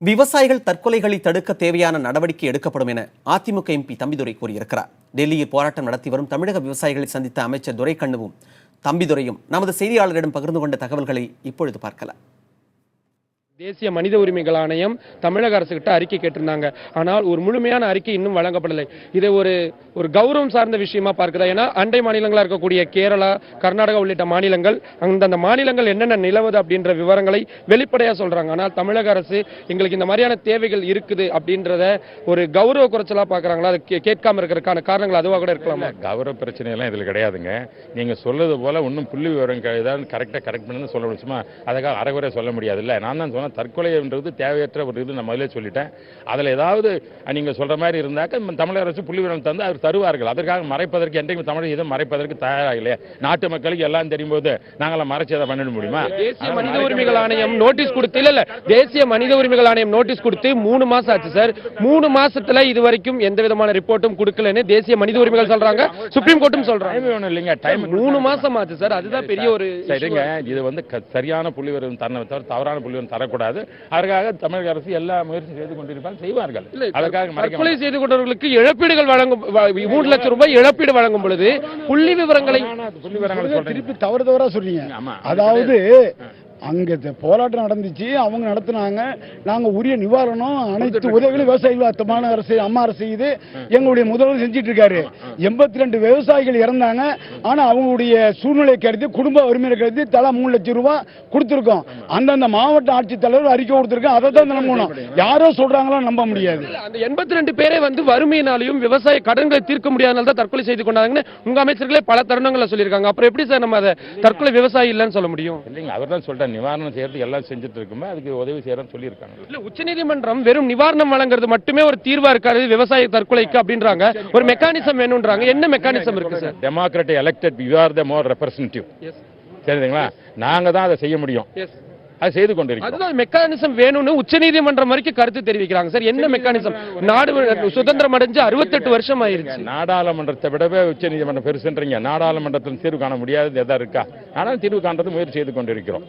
விவசாயிகள் தற்கொலைகளை தடுக்க தேவையான நடவடிக்கை எடுக்கப்படும் என அதிமுக எம்பி தம்பிதுரை கூறியிருக்கிறார். டெல்லியில் போராட்டம் நடத்தி வரும் தமிழக விவசாயிகளை சந்தித்த அமைச்சர் துரைக்கண்ணுவும் தம்பிதுரையும் நமது செய்தியாளரிடம் பகிர்ந்து கொண்ட தகவல்களை இப்பொழுது பார்க்கலாம். தேசிய மனித உரிமைகள் ஆணையம் தமிழக அரசு கிட்ட அறிக்கை கேட்டிருந்தாங்க. ஆனால் ஒரு முழுமையான அறிக்கை இன்னும் வழங்கப்படலை. இதை ஒரு கௌரவம் சார்ந்த விஷயமா பார்க்குதா? ஏன்னா அண்டை மாநிலங்களா இருக்கக்கூடிய கேரளா, கர்நாடகா உள்ளிட்ட மாநிலங்கள் அந்த மாநிலங்கள் என்னென்ன நிலவுது அப்படின்ற விவரங்களை வெளிப்படையா சொல்றாங்க. ஆனால் தமிழக அரசு எங்களுக்கு இந்த மாதிரியான தேவைகள் இருக்குது அப்படின்றத ஒரு கௌரவ குறைச்சலா பாக்குறாங்களா? அதை கேட்காம இருக்கிறதுக்கான காரணங்கள் அதுவாக கூட இருக்கலாம். கௌரவ பிரச்சனை எல்லாம் இதுல கிடையாதுங்க. நீங்க சொல்றது போல ஒன்னும் புள்ளி விவரம் ஏதாவது கரெக்டா பண்ணு சொல்ல முடியுமா? அதுக்காக அரைகுறை சொல்ல முடியாது. இல்ல நான் தான் சொன்ன தற்கொலைன்றது தேவையற்ற ஒரு இது நான் முதலே சொல்லிட்டேன். அதில் ஏதாவது நீங்க சொல்ற மாதிரி இருந்தாக்க தமிழக அரசு புள்ளி விவரம் தந்து அவர் தருவார்கள். அதற்காக மறைப்பதற்கு என்றைக்கும் தமிழக இதை மறைப்பதற்கு தயாராகலையே. நாட்டு மக்களுக்கு எல்லாம் தெரியும் போது நாங்களாம் மறைச்சதை பண்ணிட முடியுமா? தேசிய மனித உரிமைகள் ஆணையம் நோட்டீஸ் கொடுத்து இல்ல தேசிய மனித உரிமைகள் ஆணையம் நோட்டீஸ் கொடுத்து 3 மாசம் ஆச்சு சார். 3 மாசத்துல இது வரைக்கும் எந்த விதமான ரிப்போர்ட்டும் கொடுக்கலன்னு தேசிய மனித உரிமைகள் சொல்றாங்க, சுப்ரீம் கோர்ட்டும் சொல்றாங்க. இல்லைங்க, டைம் 3 மாசம் ஆச்சு சார். அதுதான் பெரிய ஒரு சரிங்க. இது சரியான புள்ளி விவரம் தவறான புள்ளி விவரம் தரக்கூடாது. அதற்காக தமிழக அரசு எல்லா முயற்சி செய்து கொண்டிருப்பாங்க, செய்வார்கள். அதற்காக தற்கொலை செய்து கொண்டவர்களுக்கு இழப்பீடுகள் வழங்கும் 3 லட்சம் ரூபாய் இழப்பீடு வழங்கும் பொழுது புள்ளி விவரங்களை திருப்பி தவறா சொல்றீங்க. அதாவது அங்க போராட்டம் நடந்துச்சு, அவங்க நடத்தினாங்க. நாங்க உரிய நிவாரணம் அனைத்து உதவிகளும் விவசாயிகள் மாநில அரசு அம்மா அரசு இது எங்களுடைய முதல்வர் செஞ்சிட்டு இருக்காரு. 82 விவசாயிகள் இறந்தாங்க. ஆனா அவங்களுடைய சூழ்நிலை கருதி குடும்ப உரிமை கருதி தலா 3 லட்சம் ரூபாய் கொடுத்திருக்கோம். அந்தந்த மாவட்ட ஆட்சித்தலைவர் அறிக்கை கொடுத்திருக்கோம். அதை தான் நம்பணும். யாரோ சொல்றாங்களா நம்ப முடியாது. அந்த 82 பேரே வறுமையினாலையும் விவசாய கடன்களை தீர்க்க முடியாதனால தான் தற்கொலை செய்து கொண்டாங்கன்னு உங்க அமைச்சர்களே பல தருணங்களை சொல்லியிருக்காங்க. அப்புறம் எப்படி சார் நம்ம அதை தற்கொலை விவசாயி இல்லைன்னு சொல்ல முடியும்? இல்லைங்க, அவர் தான் சொல்றாரு நிவாரணம் செய்யறது எல்லாம் செஞ்சுட்டு இருக்குமே, அதுக்கு உதவி செய்யறன்னு சொல்லியிருக்காங்க. இல்ல, உச்சநீதிமன்றம் வெறும் நிவாரணம் வழங்குறது மட்டுமே ஒரு தீர்வா இருக்காது விவசாய தற்கொலைக்கு அப்படின்றாங்க. ஒரு மெக்கானிசம் வேணும்ன்றாங்க. என்ன மெக்கானிசம் இருக்கு sir? Democratic elected, you are the more representative. சரிங்களா? நாங்க தான் அதை செய்ய முடியும். அது செய்து கொண்டிருக்கிறோம். அதுதான் மெக்கானிசம் வேணும்னு உச்சநீதிமன்றம் வரைக்கும் கருத்து தெரிவிக்கிறாங்க சார். என்ன மெக்கானிசம்? நாடு சுதந்திரம் அடைஞ்சு 68 வருஷம் ஆயிருச்சு. நாடாளுமன்றத்தை விடவே உச்சநீதிமன்றம் பெருசுன்றீங்க. நாடாளுமன்றத்தில் தீர்வு காண முடியாது எதா இருக்கா? ஆனால் தீர்வு காண்றது முயற்சி செய்து கொண்டிருக்கிறோம்.